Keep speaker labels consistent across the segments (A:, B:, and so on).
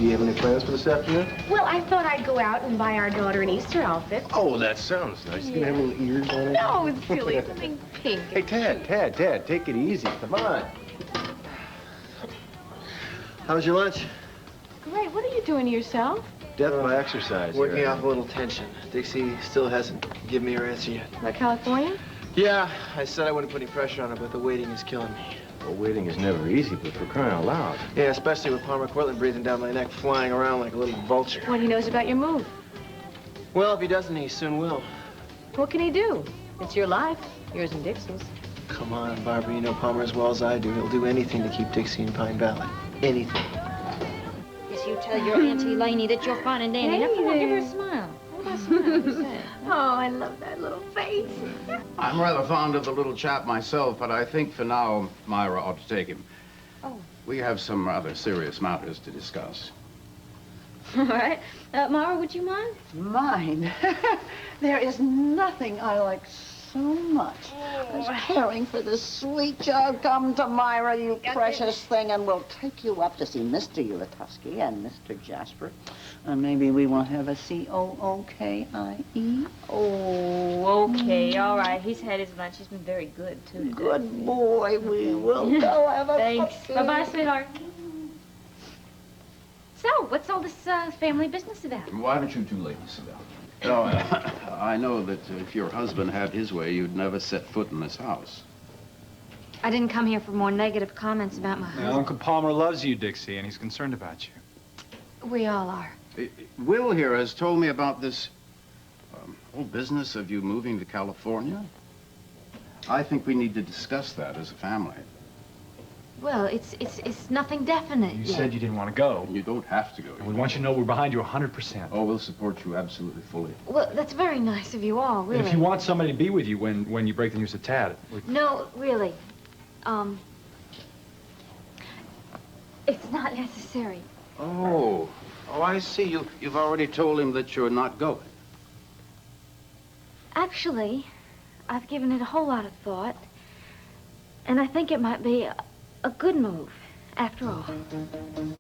A: Do you have any plans for this afternoon?
B: Well, I thought I'd go out and buy our daughter an Easter outfit.
A: Oh, that sounds nice. You gonna have little ears on it?
B: No, it's silly. Something pink.
A: Hey, Tad, take it easy. Come on. How was your lunch?
B: Great. What are you doing to yourself?
A: Death by exercise.
C: Working off a little tension. Dixie still hasn't given me her answer yet.
B: About California?
C: Yeah, I said I wouldn't put any pressure on her, but the waiting is killing me.
A: Well, waiting is never easy, but for crying out loud.
C: Yeah, especially with Palmer Cortland breathing down my neck, flying around like a little vulture.
B: What he knows about your move?
C: Well, if he doesn't, he soon will.
B: What can he do? It's your life, yours and Dixie's.
C: Come on, Barbara, you know Palmer as well as I do. He'll do anything to keep Dixie in Pine Valley. Anything.
D: Yes, you tell your Auntie Laney that you're fine and dandy. After all, give her a smile. What about a smile?
B: Oh, I love that little face.
E: I'm rather fond of the little chap myself, but I think for now, Myra ought to take him.
D: Oh.
E: We have some rather serious matters to discuss.
D: All right. Myra, would you mind?
F: Mine? There is nothing I like so much as caring for this sweet child. Come to Myra, you precious thing, and we'll take you up to see Mr. Ulatowski and Mr. Jasper. And maybe we will have a C-O-O-K-I-E.
D: Oh, okay. All right. He's had his lunch. He's been very good, too, today.
F: Good boy. We will go have a
D: Thanks. Bye-bye, sweetheart. So, what's all this family business about?
E: Why don't you two ladies sit down? No, I know that if your husband had his way, you'd never set foot in this house.
D: I didn't come here for more negative comments about my husband.
G: Uncle Palmer loves you, Dixie, and he's concerned about you.
D: We all are.
E: Will here has told me about this whole business of you moving to California. I think we need to discuss that as a family.
D: Well, it's nothing definite
G: You
D: yet.
G: said you didn't want to go.
E: You don't have to go.
G: And we want you to know we're behind you 100%.
E: Oh, we'll support you absolutely fully.
D: Well, that's very nice of you all, really.
G: And if you want somebody to be with you when you break the news to Tad...
D: No, really. It's not necessary.
E: Oh, I see. You've already told him that you're not going.
D: Actually, I've given it a whole lot of thought, and I think it might be a good move, after all.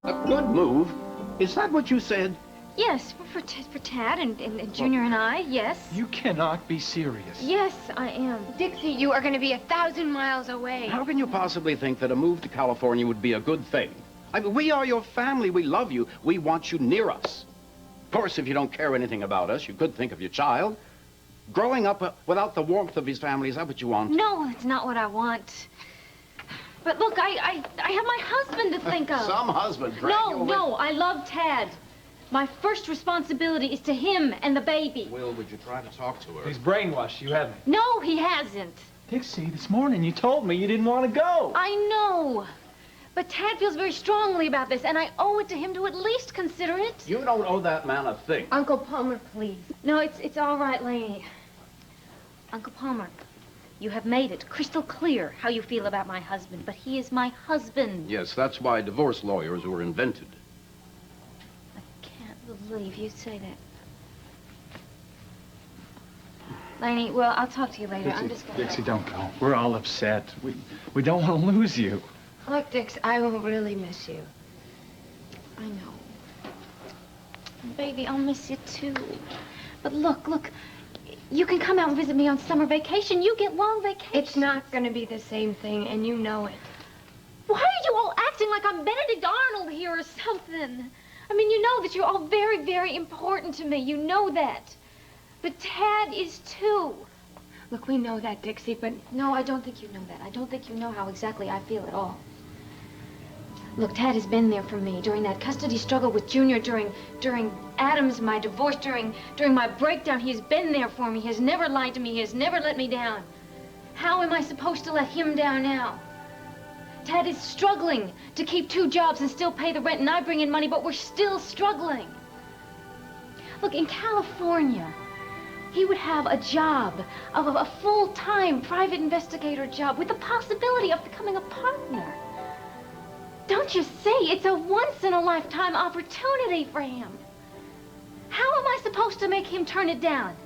E: A good move? Is that what you said?
D: Yes, for Tad and Junior and I, yes.
G: You cannot be serious.
D: Yes, I am.
B: Dixie, you are going to be 1,000 miles away.
E: How can you possibly think that a move to California would be a good thing? I mean, we are your family. We love you. We want you near us. Of course, if you don't care anything about us, you could think of your child. Growing up without the warmth of his family, is that what you want?
D: No, that's not what I want. But look, I have my husband to think of.
E: Some husband,
D: No, I love Tad. My first responsibility is to him and the baby.
E: Will, would you try to talk to her?
G: He's brainwashed. You haven't.
D: No, he hasn't.
G: Dixie, this morning you told me you didn't want to go.
D: I know. But Tad feels very strongly about this, and I owe it to him to at least consider it.
E: You don't owe that man a thing.
B: Uncle Palmer, please.
D: No, it's all right, Laney. Uncle Palmer, you have made it crystal clear how you feel about my husband, but he is my husband.
E: Yes, that's why divorce lawyers were invented.
D: I can't believe you say that. Laney, well, I'll talk to you later. I'm just gonna...
G: Dixie, don't go. We're all upset. We don't want to lose you.
B: Look, Dix, I will really miss you.
D: I know. Baby, I'll miss you too. But look, you can come out and visit me on summer vacation. You get long vacation.
B: It's not going to be the same thing, and you know it.
D: Why are you all acting like I'm Benedict Arnold here or something? I mean, you know that you're all very, very important to me. You know that. But Tad is too.
B: Look, we know that, Dixie, but...
D: No, I don't think you know that. I don't think you know how exactly I feel at all. Look, Tad has been there for me during that custody struggle with Junior, during Adams, my divorce, during my breakdown. He has been there for me. He has never lied to me. He has never let me down. How am I supposed to let him down now? Tad is struggling to keep 2 jobs and still pay the rent, and I bring in money, but we're still struggling. Look, in California, he would have a job, of a full-time private investigator job with the possibility of becoming a partner. Don't you see? It's a once-in-a-lifetime opportunity for him. How am I supposed to make him turn it down?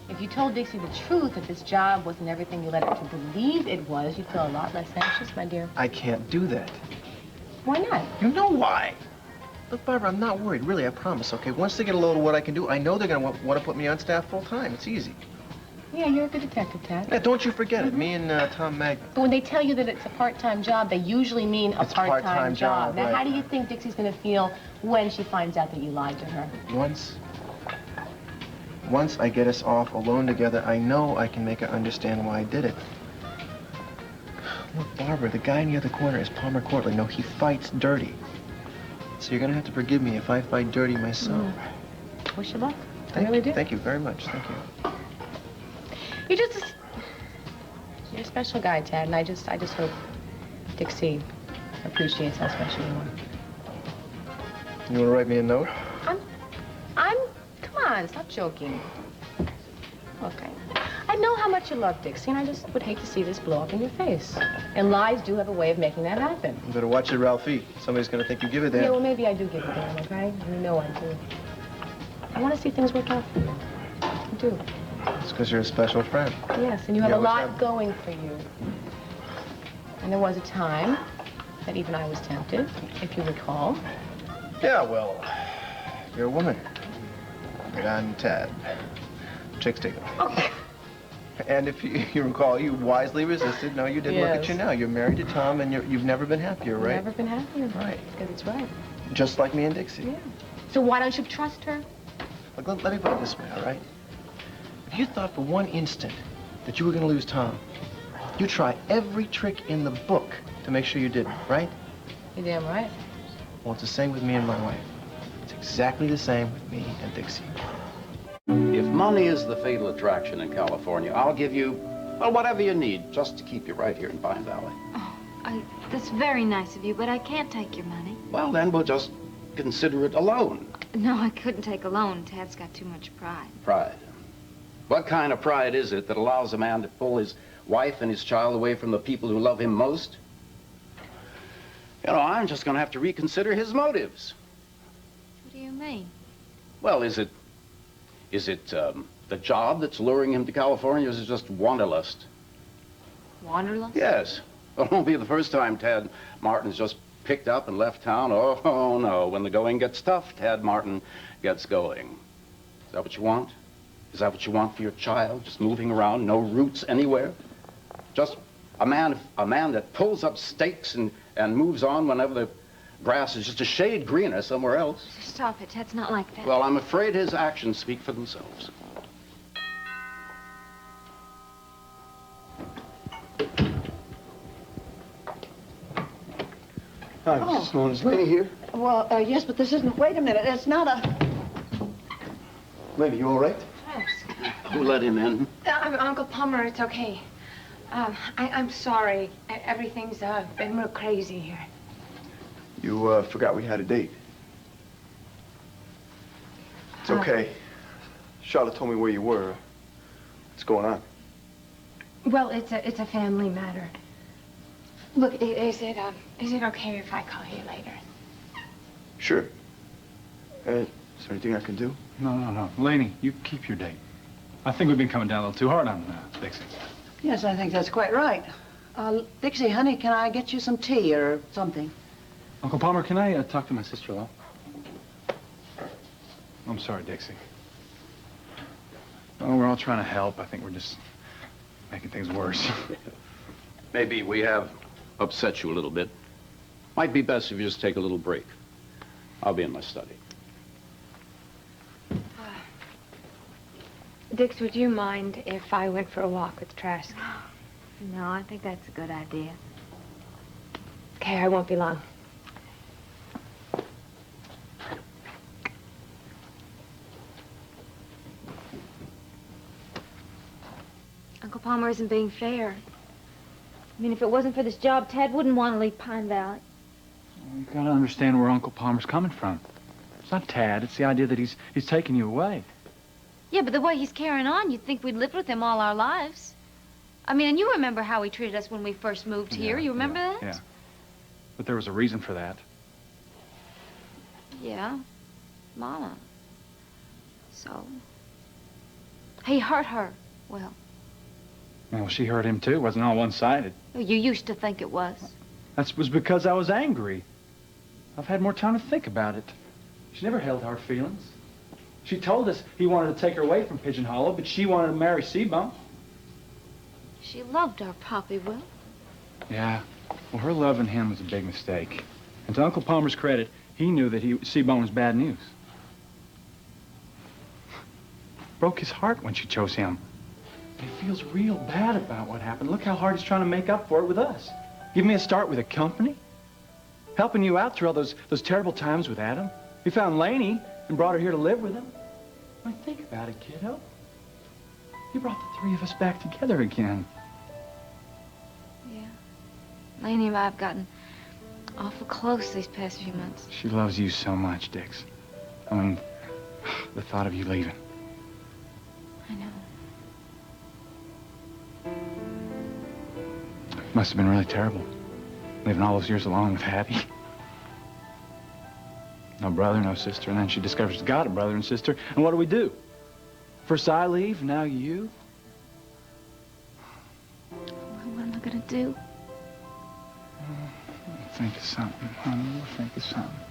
B: If you told Dixie the truth, that this job wasn't everything you led her to believe it was, you'd feel a lot less anxious, my dear.
C: I can't do that.
B: Why not?
C: You know why. Look, Barbara, I'm not worried. Really, I promise, okay? Once they get a load of what I can do, I know they're going to want to put me on staff full time. It's easy.
B: Yeah, you're a good detective, Tad.
C: Yeah, don't you forget it. Me and Tom Magna.
B: But when they tell you that it's a part-time job, they usually mean a
C: It's a part-time
B: part-time
C: job,
B: job. Now,
C: right.
B: how do you think Dixie's going to feel when she finds out that you lied to her?
C: Once I get us off alone together, I know I can make her understand why I did it. Look, Barbara, the guy in the other corner is Palmer Courtland. No, he fights dirty. So you're gonna have to forgive me if I fight dirty myself.
B: Wish you luck. I really do.
C: Thank you very much. Thank you.
B: You're you're a special guy, Tad, and I just hope Dixie appreciates how special you are.
C: You wanna write me a note?
B: Come on, stop joking. Okay. I know how much you love Dixie, and I just would hate to see this blow up in your face. And lies do have a way of making that happen.
C: You better watch it, Ralphie. Somebody's gonna think you give a damn.
B: Yeah, well, maybe I do give a damn, okay? You know I do. I want to see things work out for you. I do.
C: It's because you're a special friend.
B: Yes, and you have
C: You
B: a
C: always
B: lot
C: have.
B: going for you. And there was a time that even I was tempted, if you recall.
C: Yeah, well, you're a woman. And I'm Tad. Chicks take them.
B: Okay.
C: And if you recall, you wisely resisted. No, you didn't. Look at you now. You're married to Tom, and you've never been happier, right?
B: Never been happier.
C: Right.
B: Because it's right.
C: Just like me and Dixie.
B: Yeah. So why don't you trust her?
C: Look, let me put it this way, all right? If you thought for one instant that you were going to lose Tom, you try every trick in the book to make sure you didn't, right?
B: You're damn right.
C: Well, it's the same with me and my wife. It's exactly the same with me and Dixie.
E: If money is the fatal attraction in California, I'll give you, well, whatever you need just to keep you right here in Pine Valley.
D: Oh, that's very nice of you, but I can't take your money.
E: Well, then we'll just consider it a loan.
D: No, I couldn't take a loan. Tad's got too much pride.
E: Pride. What kind of pride is it that allows a man to pull his wife and his child away from the people who love him most? You know, I'm just going to have to reconsider his motives.
D: What do you mean?
E: Well, is it the job that's luring him to California, or is it just wanderlust?
D: Wanderlust?
E: Yes. Well, it won't be the first time Tad Martin's just picked up and left town. Oh, no. When the going gets tough, Tad Martin gets going. Is that what you want? Is that what you want for your child? Just moving around, no roots anywhere? Just a man that pulls up stakes and moves on whenever the grass is just a shade greener somewhere else?
D: Stop it. Tad's not like that.
E: Well, I'm afraid his actions speak for themselves.
C: Hi, Mrs. Sloan. Is Laney here?
F: Well, yes, but this isn't... Wait a minute. It's not a...
C: Laney, you all right?
E: Who let him in?
H: Uncle Palmer, it's okay. I'm sorry. Everything's been real crazy here.
I: You forgot we had a date. It's okay. Charlotte told me where you were. What's going on?
H: Well, it's a family matter. Look, is it okay if I call you later?
I: Sure. Is there anything I can do?
G: No. Laney, you keep your date. I think we've been coming down a little too hard on Dixie.
F: Yes, I think that's quite right. Dixie, honey, can I get you some tea or something?
G: Uncle Palmer, can I talk to my sister-in-law? I'm sorry, Dixie. Oh, we're all trying to help. I think we're just making things worse.
E: Maybe we have upset you a little bit. Might be best if you just take a little break. I'll be in my study.
H: Dix, would you mind if I went for a walk with Trask?
D: No, I think that's a good idea.
H: Okay, I won't be long.
D: Uncle Palmer isn't being fair. I mean, if it wasn't for this job, Tad wouldn't want to leave Pine Valley.
G: You gotta understand where Uncle Palmer's coming from. It's not Tad. It's the idea that he's taking you away.
D: Yeah, but the way he's carrying on, you'd think we'd lived with him all our lives. I mean, and you remember how he treated us when we first moved here. You remember that?
G: Yeah. But there was a reason for that.
D: Yeah. Mama. So. He hurt her. Well,
G: Well, she hurt him too. It wasn't all one-sided.
D: you used to think it was.
G: That was because I was angry. I've had more time to think about it. She never held hard feelings. She told us he wanted to take her away from Pigeon Hollow, but she wanted to marry Seabone.
D: She loved our Poppy, Will.
G: Yeah. Well, her loving him was a big mistake. And to Uncle Palmer's credit, he knew that Seabone was bad news. Broke his heart when she chose him. And he feels real bad about what happened. Look how hard he's trying to make up for it with us. Give me a start with a company. Helping you out through all those terrible times with Adam. He found Laney and brought her here to live with him. I mean, think about it, kiddo. He brought the three of us back together again.
D: Yeah. Laney and I have gotten awful close these past few months.
G: She loves you so much, Dix. I mean, the thought of you leaving.
D: I know.
G: Must have been really terrible. Living all those years alone with Hattie. No brother, no sister, and then she discovers she's got a brother and sister. And what do? First I leave, now you.
D: Well, what am I gonna do?
G: Think of something, honey. Think of something.